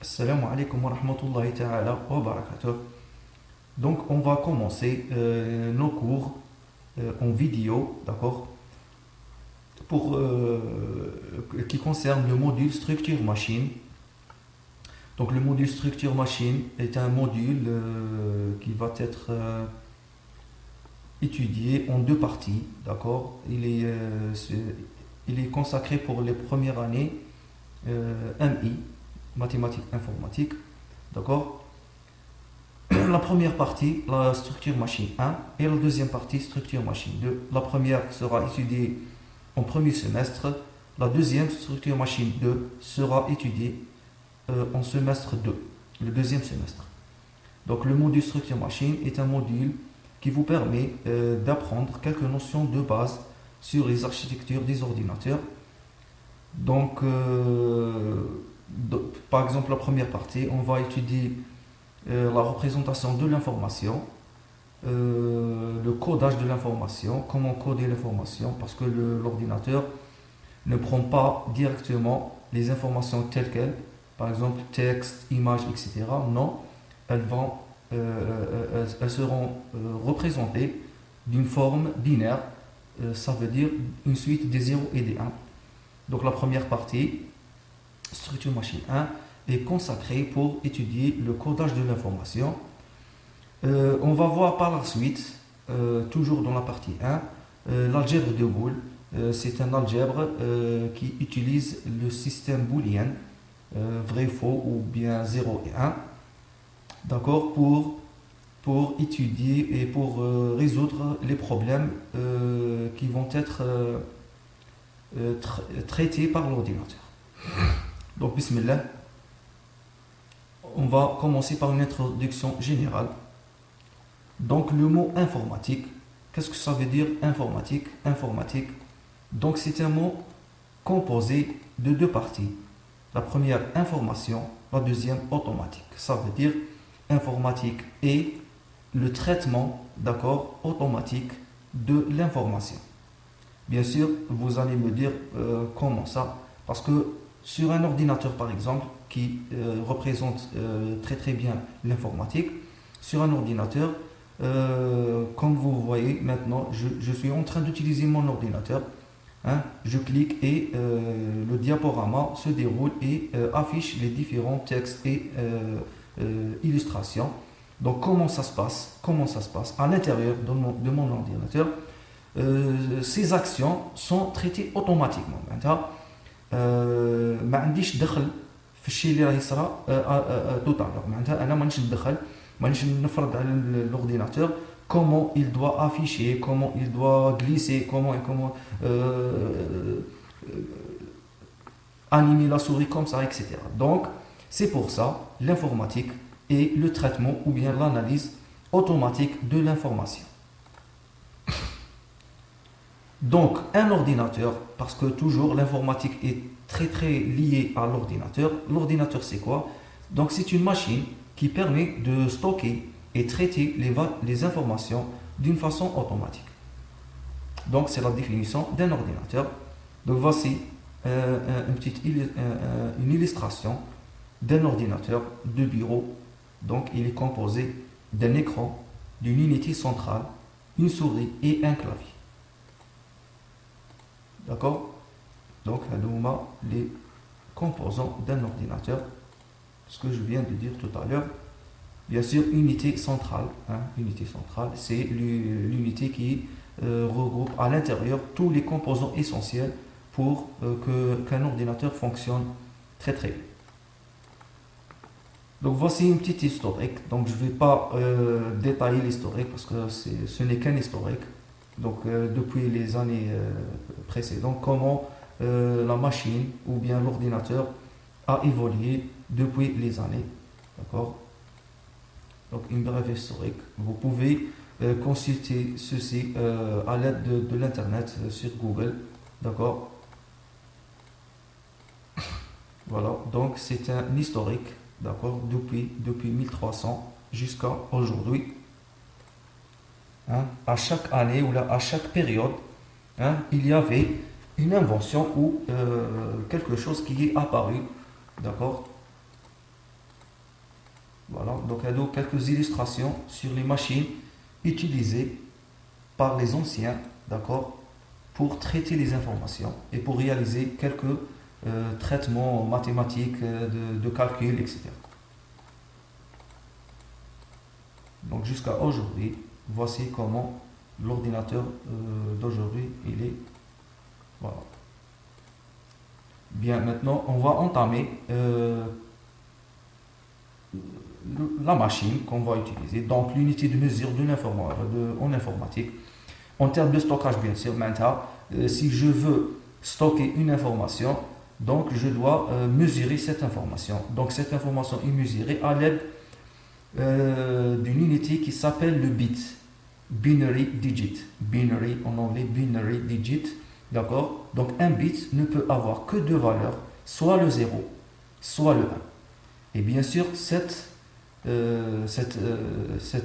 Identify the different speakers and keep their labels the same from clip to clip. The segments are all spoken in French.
Speaker 1: Assalamu alaikum wa rahmatullahi ta'ala wa barakatuh. Donc, on va commencer nos cours en vidéo, d'accord, pour qui concerne le module structure machine. Donc, le module structure machine est un module qui va être étudié en deux parties, d'accord. Il est consacré pour les premières années MI, mathématiques informatiques, d'accord. La première partie, la structure machine 1, et la deuxième partie, structure machine 2. La première sera étudiée en premier semestre, la deuxième, structure machine 2, sera étudiée en semestre 2, le deuxième semestre. Donc le module structure machine est un module qui vous permet d'apprendre quelques notions de base sur les architectures des ordinateurs. Donc, par exemple, la première partie, on va étudier la représentation de l'information, le codage de l'information, comment coder l'information, parce que l'ordinateur ne prend pas directement les informations telles quelles, par exemple texte, image, etc. Non, elles seront représentées d'une forme binaire, ça veut dire une suite des 0 et des 1. Donc la première partie, structure machine 1, est consacrée pour étudier le codage de l'information. On va voir par la suite, toujours dans la partie 1, l'algèbre de Boole. C'est un algèbre qui utilise le système booléen, vrai, faux ou bien 0 et 1, d'accord, pour étudier et pour résoudre les problèmes qui vont être traités par l'ordinateur. Donc, bismillah, on va commencer par une introduction générale. Donc, le mot informatique, qu'est-ce que ça veut dire informatique? Informatique, donc c'est un mot composé de deux parties. La première, information, la deuxième, automatique. Ça veut dire informatique et le traitement, d'accord, automatique de l'information. Bien sûr, vous allez me dire comment ça? Parce que sur un ordinateur, par exemple, qui représente très très bien l'informatique, sur un ordinateur, comme vous voyez maintenant, je suis en train d'utiliser mon ordinateur. Hein, je clique et le diaporama se déroule et affiche les différents textes et illustrations. Donc comment ça se passe? Comment ça se passe à l'intérieur de mon ordinateur? Ces actions sont traitées automatiquement. ما عنديش دخل في الشيء اللي راه يصرى tout à l'heure. معناتها انا مانيش ندخل، مانيش نفرض على l'ordinateur comment il doit afficher, comment il doit glisser, comment animer la souris comme ça, etc. Donc c'est pour ça l'informatique et le traitement ou bien l'analyse automatique de l'information. Donc, un ordinateur, parce que toujours l'informatique est très très liée à l'ordinateur. L'ordinateur, c'est quoi? Donc, c'est une machine qui permet de stocker et traiter les informations d'une façon automatique. Donc, c'est la définition d'un ordinateur. Donc, voici une illustration d'un ordinateur de bureau. Donc, il est composé d'un écran, d'une unité centrale, une souris et un clavier. D'accord? Donc, les composants d'un ordinateur, ce que je viens de dire tout à l'heure. Bien sûr, unité centrale. Unité centrale, c'est l'unité qui regroupe à l'intérieur tous les composants essentiels pour qu'un ordinateur fonctionne très très bien. Donc, voici une petite historique. Donc, je ne vais pas détailler l'historique parce que ce n'est qu'un historique. Donc depuis les années précédentes, comment la machine ou bien l'ordinateur a évolué depuis les années. D'accord? Donc une brève historique. Vous pouvez consulter ceci à l'aide de l'internet sur Google. D'accord? Voilà, donc c'est un historique, d'accord, depuis 1300 jusqu'à aujourd'hui. À chaque année ou là, à chaque période, il y avait une invention ou quelque chose qui est apparu, d'accord, Voilà, donc il y a quelques illustrations sur les machines utilisées par les anciens, d'accord, pour traiter les informations et pour réaliser quelques traitements mathématiques, de calcul, etc. Donc jusqu'à aujourd'hui, voici comment l'ordinateur d'aujourd'hui il est. Voilà. Bien, maintenant on va entamer la machine qu'on va utiliser, donc l'unité de mesure en informatique. En termes de stockage, bien sûr, maintenant, si je veux stocker une information, donc je dois mesurer cette information. Donc cette information est mesurée à l'aide d'une unité qui s'appelle le bit, binary digit, binary en anglais, binary digit, d'accord. Donc un bit ne peut avoir que deux valeurs, soit le 0, soit le 1. Et bien sûr, cette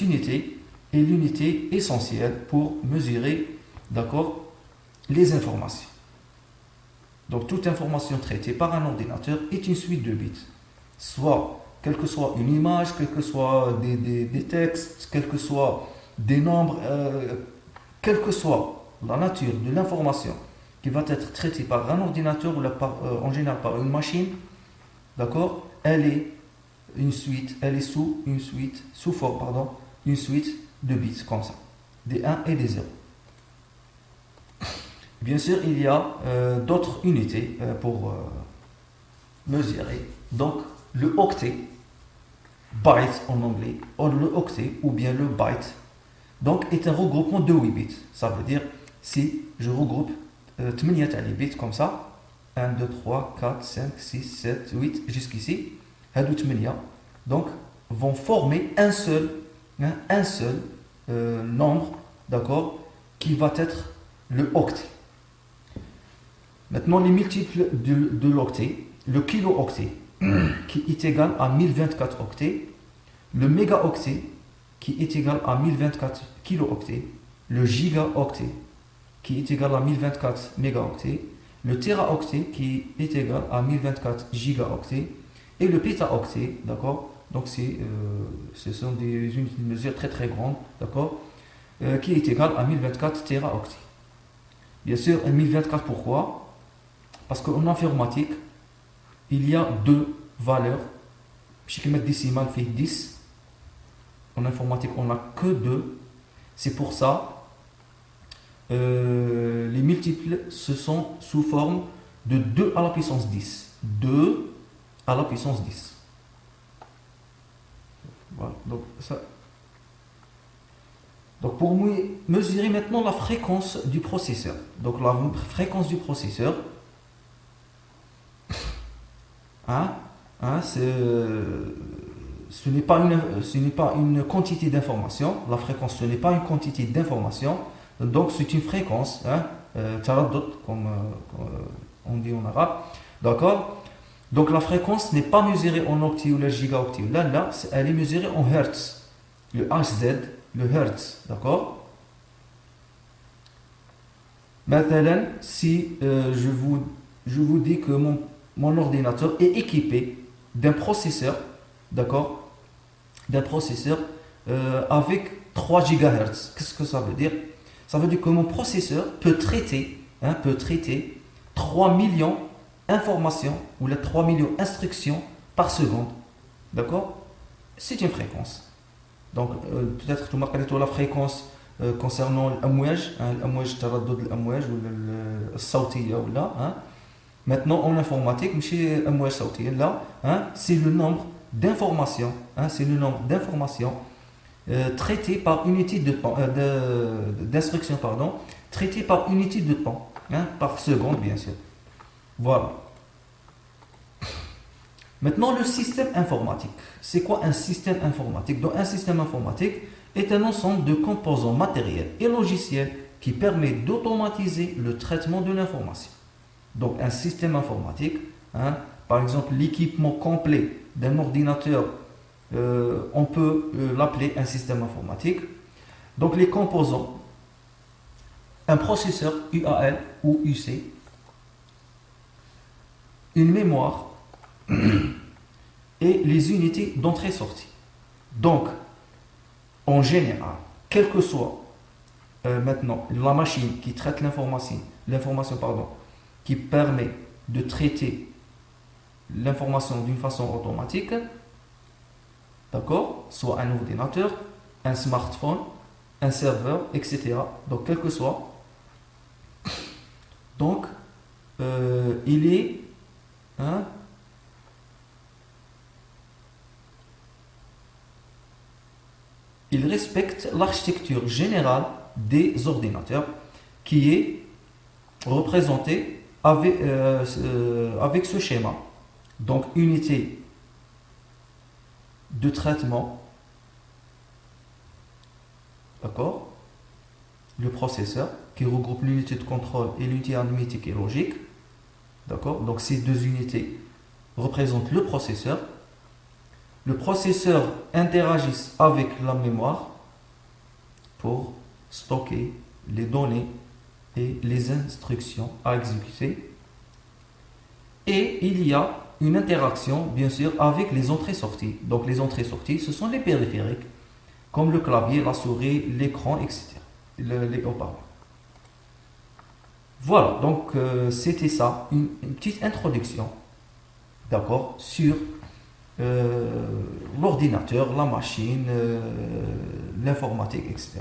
Speaker 1: unité est l'unité essentielle pour mesurer, d'accord, les informations. Donc toute information traitée par un ordinateur est une suite de bits. Soit, quelle que soit une image, quel que soit des textes, quel que soit des nombres, quelle que soit la nature de l'information qui va être traitée par un ordinateur ou en général par une machine, d'accord, elle est sous forme, une suite de bits comme ça, des 1 et des 0. Bien sûr, il y a d'autres unités pour mesurer. Donc, le octet, byte en anglais, ou le octet, ou bien le byte, donc est un regroupement de 8 bits. Ça veut dire, si je regroupe 8 bits comme ça, 1, 2, 3, 4, 5, 6, 7, 8, jusqu'ici, donc vont former un seul nombre, d'accord, qui va être le octet. Maintenant, les multiples de l'octet, le kilo-octet qui est égal à 1024 octets, le mégaoctet qui est égal à 1024 kilo-octets, le gigaoctet qui est égal à 1024 mégaoctets, le téraoctet qui est égal à 1024 gigaoctets et le pétaoctet, d'accord. Donc ce sont des unités de mesure très très grandes, d'accord, qui est égal à 1024 téraoctets. Bien sûr, 1024 pourquoi? Parce qu'en informatique, il y a deux valeurs. Chaque mètre décimal fait 10. En informatique, on n'a que deux. C'est pour ça, les multiples, ce sont sous forme de 2 à la puissance 10. 2 à la puissance 10. Voilà, donc pour mesurer maintenant la fréquence du processeur. Donc la fréquence du processeur, ce n'est pas une quantité d'information. La fréquence, ce n'est pas une quantité d'information. Donc c'est une fréquence, taraddud, comme on dit en arabe. D'accord. Donc la fréquence n'est pas mesurée en octet ou la gigaoctet. Là, elle est mesurée en hertz. Le Hz, le hertz. D'accord. Maintenant, si je vous dis que mon ordinateur est équipé d'un processeur, d'accord, d'un processeur avec 3 GHz. Qu'est-ce que ça veut dire? Ça veut dire que mon processeur peut traiter 3 millions d'informations ou les 3 millions d'instructions par seconde. D'accord? C'est une fréquence. Donc, peut-être que tu marques la fréquence concernant l'amouage, l'amouage taraddud l'amouage ou le sautiya ou là. Maintenant, en informatique, c'est le nombre d'informations, traitées par unité de temps, d'instruction, traitées par unité de temps, par seconde, bien sûr. Voilà. Maintenant, le système informatique. C'est quoi un système informatique? Donc, un système informatique est un ensemble de composants matériels et logiciels qui permet d'automatiser le traitement de l'information. Donc un système informatique, par exemple l'équipement complet d'un ordinateur, on peut l'appeler un système informatique. Donc les composants, un processeur UAL ou UC, une mémoire et les unités d'entrée-sortie. Donc, en général, quelle que soit maintenant la machine qui traite l'information pardon, qui permet de traiter l'information d'une façon automatique, d'accord, soit un ordinateur, un smartphone, un serveur, etc. Donc, quel que soit, donc, il est, hein, il respecte l'architecture générale des ordinateurs qui est représentée avec ce schéma. Donc, unité de traitement, d'accord, le processeur qui regroupe l'unité de contrôle et l'unité arithmétique et logique, d'accord, donc ces deux unités représentent le processeur. Le processeur interagit avec la mémoire pour stocker les données et les instructions à exécuter. Et il y a une interaction, bien sûr, avec les entrées-sorties. Donc les entrées-sorties, ce sont les périphériques, comme le clavier, la souris, l'écran, etc. Les haut-parleurs. Voilà, donc c'était ça, une petite introduction, d'accord, sur l'ordinateur, la machine, l'informatique, etc.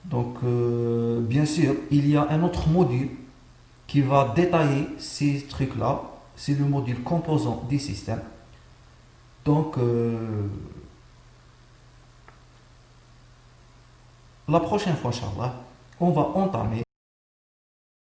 Speaker 1: Donc, bien sûr, il y a un autre module qui va détailler ces trucs-là. C'est le module composant des systèmes. Donc, la prochaine fois, Inch'Allah, on va entamer